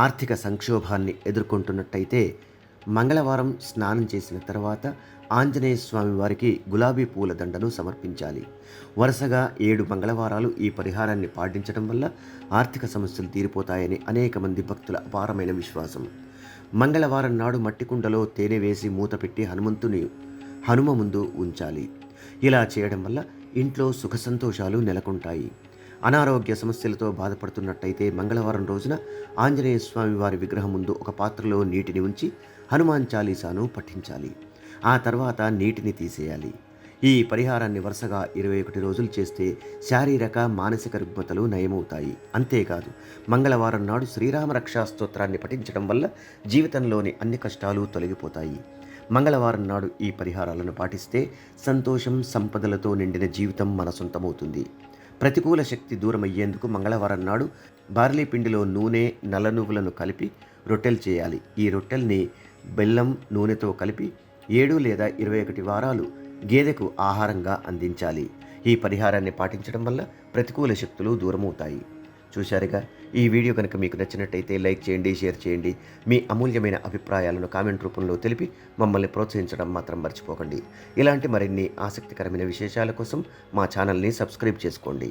ఆర్థిక సంక్షోభాన్ని ఎదుర్కొంటున్నట్టయితే మంగళవారం స్నానం చేసిన తర్వాత ఆంజనేయ స్వామి వారికి గులాబీ పూల దండను సమర్పించాలి. వరుసగా 7 మంగళవారాలు ఈ పరిహారాన్ని పాటించడం వల్ల ఆర్థిక సమస్యలు తీరిపోతాయని అనేక మంది భక్తుల అపారమైన విశ్వాసం. మంగళవారం నాడు మట్టి కుండలో తేనె వేసి మూత పెట్టి హనుమ ముందు ఉంచాలి. ఇలా చేయడం వల్ల ఇంట్లో సుఖ సంతోషాలు నెలకొంటాయి. అనారోగ్య సమస్యలతో బాధపడుతున్నట్టయితే మంగళవారం రోజున ఆంజనేయ స్వామి వారి విగ్రహం ముందు ఒక పాత్రలో నీటిని ఉంచి హనుమాన్ చాలీసాను పఠించాలి. ఆ తర్వాత నీటిని తీసేయాలి. ఈ పరిహారాన్ని వరుసగా 21 రోజులు చేస్తే శారీరక మానసిక రుగ్మతలు నయమవుతాయి. అంతేకాదు, మంగళవారం నాడు శ్రీరామ రక్షా స్తోత్రాన్ని పఠించడం వల్ల జీవితంలోని అన్ని కష్టాలు తొలగిపోతాయి. మంగళవారం నాడు ఈ పరిహారాలను పాటిస్తే సంతోషం, సంపదలతో నిండిన జీవితం మన సొంతమవుతుంది. ప్రతికూల శక్తి దూరమయ్యేందుకు మంగళవారం నాడు బార్లీ పిండిలో నూనె, నల్ల నువ్వులను కలిపి రొట్టెలు చేయాలి. ఈ రొట్టెల్ని బెల్లం, నూనెతో కలిపి 7 లేదా 21 వారాలు గేదెకు ఆహారంగా అందించాలి. ఈ పరిహారాన్ని పాటించడం వల్ల ప్రతికూల శక్తులు దూరమవుతాయి. చూశారుగా, ఈ వీడియో కనుక మీకు నచ్చినట్టయితే లైక్ చేయండి, షేర్ చేయండి. మీ అమూల్యమైన అభిప్రాయాలను కామెంట్ రూపంలో తెలిపి మమ్మల్ని ప్రోత్సహించడం మాత్రం మర్చిపోకండి. ఇలాంటి మరిన్ని ఆసక్తికరమైన విశేషాల కోసం మా ఛానల్ని సబ్స్క్రైబ్ చేసుకోండి.